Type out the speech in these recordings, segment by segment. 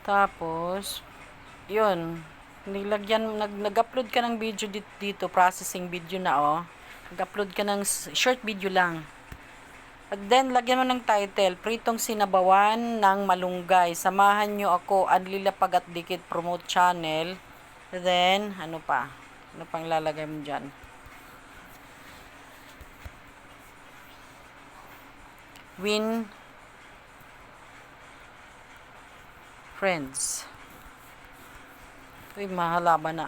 Tapos, yun. Nag-upload ka ng video dito, processing video na, oh. Nag-upload ka ng short video lang. At then, lagyan mo ng title, Pritong Sinabawan ng Malunggay. Samahan nyo ako, Anlilapag at Dikit Promote Channel. Then, ano pa? Ano pang lalagay mo dyan? Win Friends. Uy, mahaba na.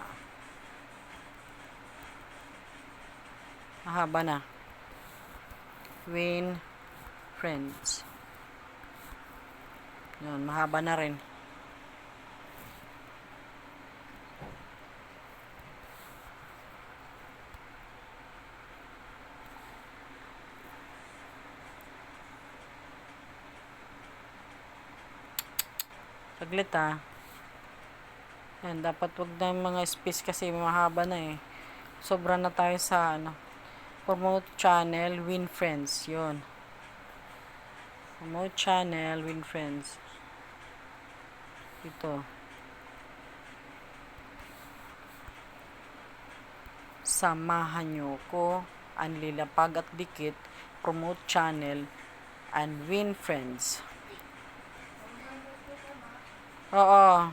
Mahaba na. Win Friends. Yun, mahaba na rin. Saglit ah. Yan, dapat wag na yung mga space kasi mahaba na eh. Sobra na tayo sa ano. Promote channel, win friends. Yun. Promote channel, win friends. Ito. Samahan nyo ko, Anlilapag at Dikit, promote channel, and win friends. Oo.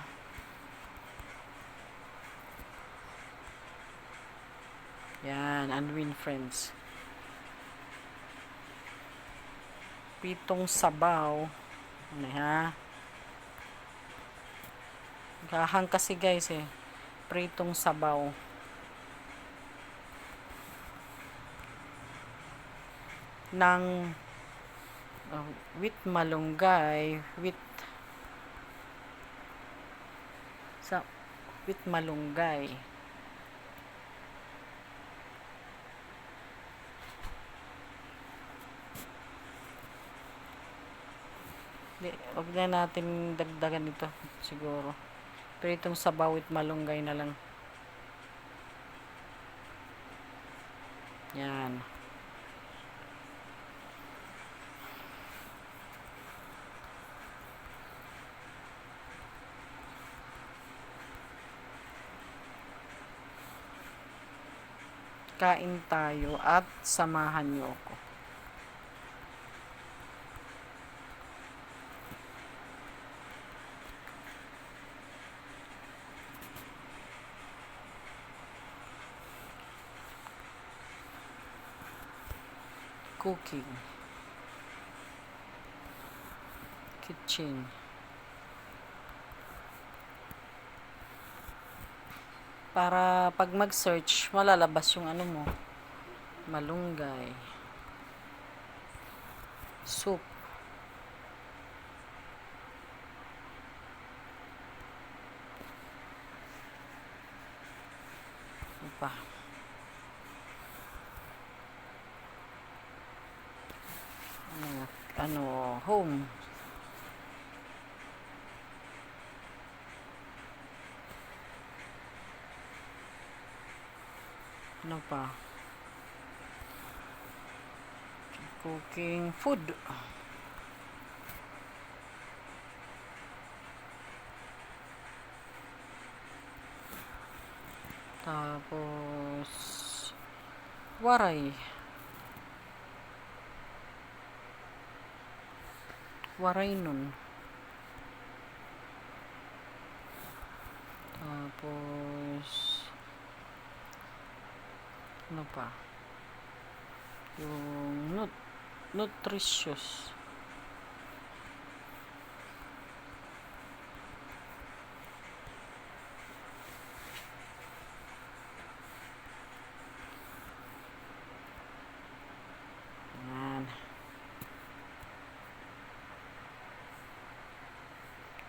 Yan, and win friends. Pitong sabaw. Ano ha? Gahang kasi guys eh. Pritong sabaw. Ng with malunggay, with malunggay. Huwag na natin dagdagan ito siguro. Pritong sabaw with malunggay na lang. Yan. Kain tayo at samahan niyo ako. Cooking. Kitchen. Para pag mag-search, malalabas yung ano mo. Malunggay. Soup. Ano pa? Home. Ano pa? Cooking food. Tapos waray. Waray nun. Tapos ano pa? Yung nutritious. Yan.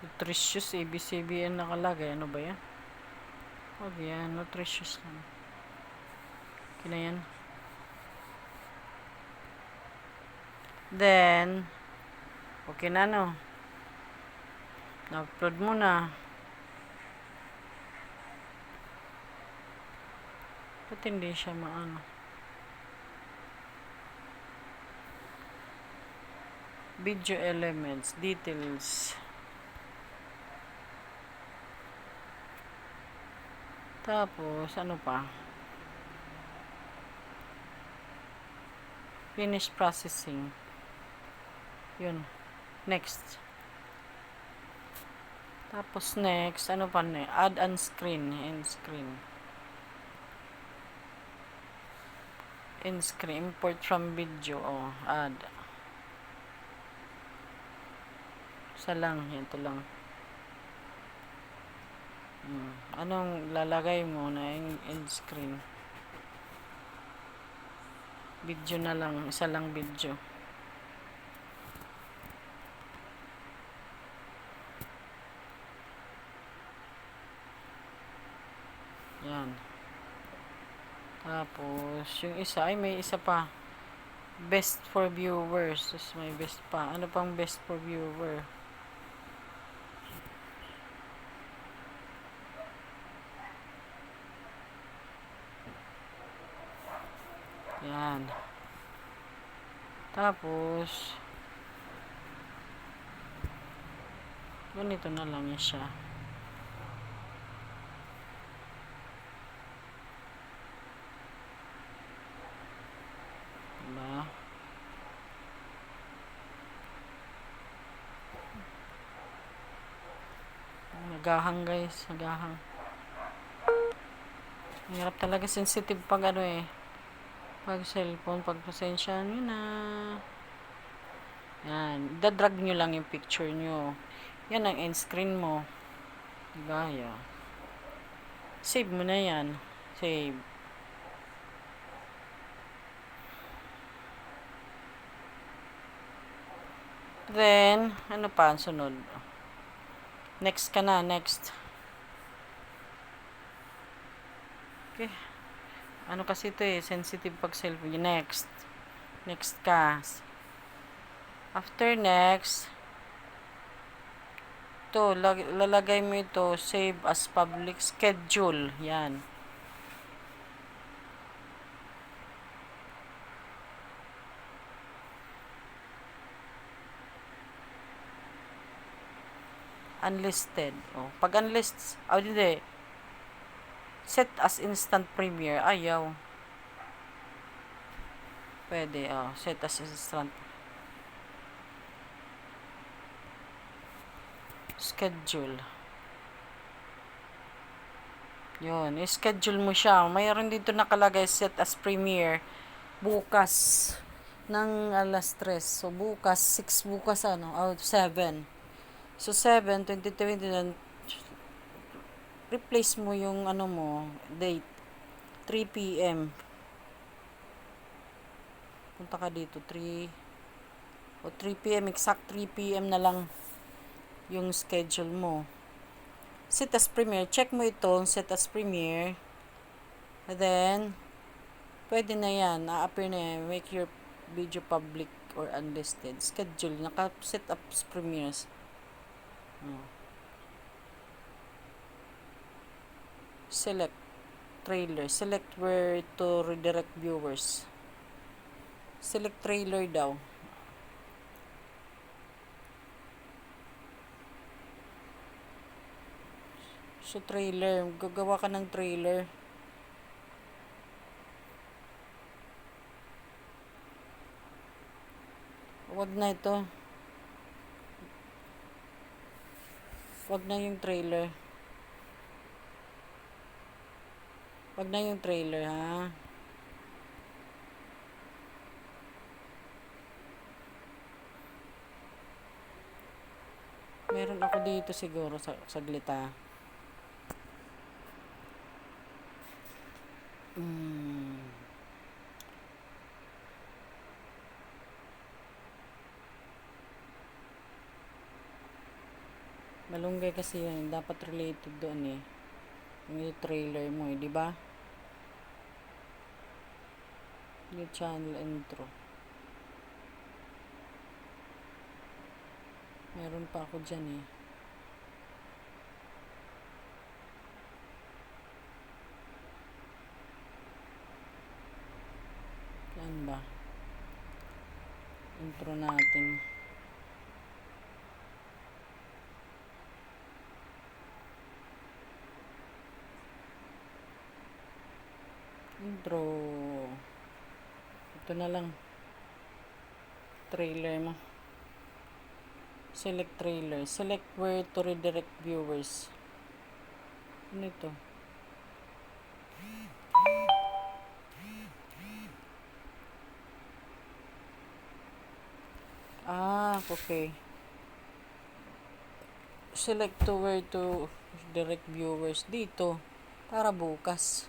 Nutritious, ABCBN nakalagay. Ano ba yan? Huwag yan, nutritious lang. Okay na yan. Then, okay na no. Na-upload mo na. Ba't hindi siya maano? Video elements, details. Tapos, ano pa? Finish processing. Yun. Next. Tapos next, ano pa na? Add on screen. End screen. End screen. Import from video. Oh, add. Isa lang. Ito lang. Anong lalagay mo na yung end screen? Video na lang. Isa lang video. Yan. Tapos, yung isa, ay may isa pa. Best for viewers. Tapos may best pa. Ano pang best for viewer? Yan. Tapos, ganito na lang yun siya. Diba? Nagahang guys. Nagahang. Hirap talaga sensitive pag ano eh. Pag cellphone, pag pasensya nyo na. Yan. Dadrag nyo lang yung picture nyo. Yan ang end screen mo. Diba? Yeah. Save mo na yan. Save. Then, ano pa ang sunod? Next ka na. Next. Okay. Ano kasi ito eh. Sensitive pag cellphone. Next. Next ka. After next, ito, lalagay mo ito, save as public schedule. Yan. Unlisted. Oh, pag unlisted, hindi. Set as instant premiere. Ayaw. Pwede, set as instant. Schedule. Yun, schedule mo siya. Mayroon dito nakalagay set as premiere bukas ng alas 3. So, bukas, 6 bukas 7. So, 7, 2020, replace mo yung date. 3 p.m. Punta ka dito, 3 p.m. Exact 3 p.m. na lang yung schedule mo. Set as premiere. Check mo ito, set as premiere. And then, pwede na yan. Na-appear na yan. Make your video public or unlisted. Schedule. Naka-set up as premieres. Select trailer. Select where to redirect viewers. Select trailer daw. So, trailer. Gagawa ka ng trailer. Wag na ito. Wag na yung trailer. Wag na yung trailer, ha? Meron ako dito siguro saglit, ha? Malunggay kasi yan. Dapat related doon eh. Yung trailer mo eh, di ba? Yung channel intro. Meron pa ako dyan eh. Yan ba? Intro natin. intro. Ito na lang. Trailer mo. Select trailer. Select where to redirect viewers. Ano ito? Okay. Select to where to direct viewers. Dito. Para bukas.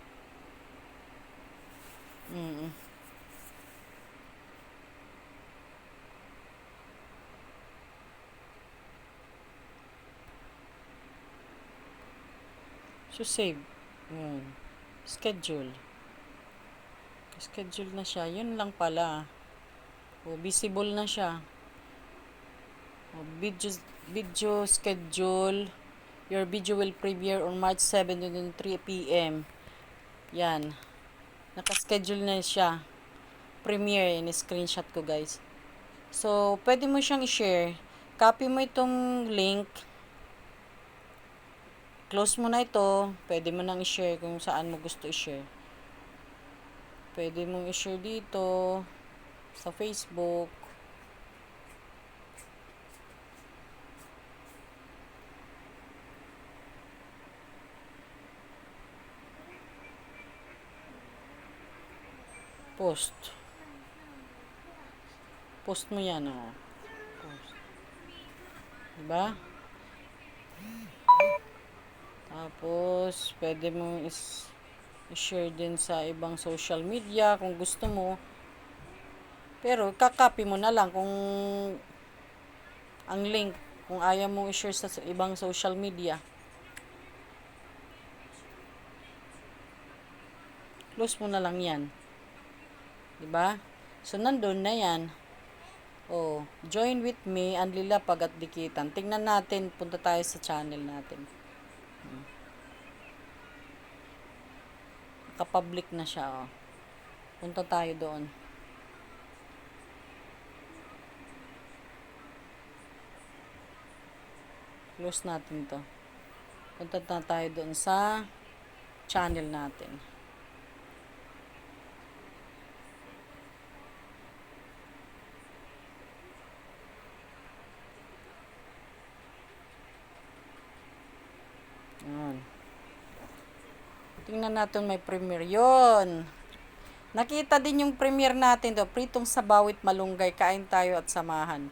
So, save. Yan. Schedule. Schedule na siya. Yun lang pala. Visible na siya. Video schedule. Your video will premiere on March 7 at 3 p.m. Yan. Naka-schedule na siya. Premiere. In-screenshot ko, guys. So, pwede mo siyang i-share. Copy mo itong link. Close mo na ito. Pwede mo nang i-share kung saan mo gusto i-share. Pwede mong i-share dito. Sa Facebook. Post. Post mo yan, oh. Post. Diba? Tapos, pwede mo i-share din sa ibang social media kung gusto mo. Pero, kakopy mo na lang kung ang link, kung ayaw mo i-share sa ibang social media. Close mo na lang yan. Diba? So, nandun na yan. Join with me, Anlila Pagat Dikitan. Tingnan natin, punta tayo sa channel natin. Naka-public na siya, Punta tayo doon. Close natin to. Punta na tayo doon sa channel natin. Ayan. Tingnan natin may premiere. Yun. Nakita din yung premiere natin do. Pritong sabawit malunggay. Kain tayo at samahan.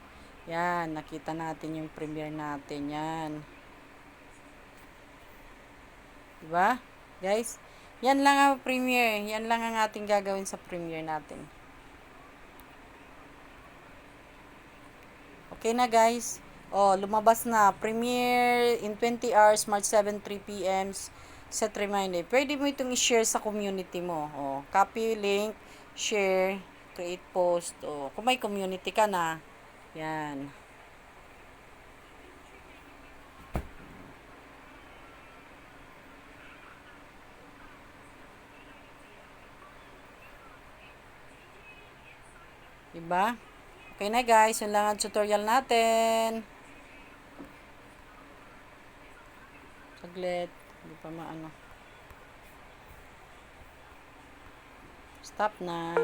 Yan. Nakita natin yung premiere natin. Yan. Diba? Guys. Yan lang ang premiere. Yan lang ang ating gagawin sa premiere natin. Okay na, guys. Lumabas na. Premiere in 20 hours, March 7, 3 p.m. Set reminder. Pwede mo itong i-share sa community mo. Copy link, share, create post. Kung may community ka na. Yan. Diba? Okay na, guys. Yun lang ang tutorial natin. Saglit. Hindi pa maano. Stop na.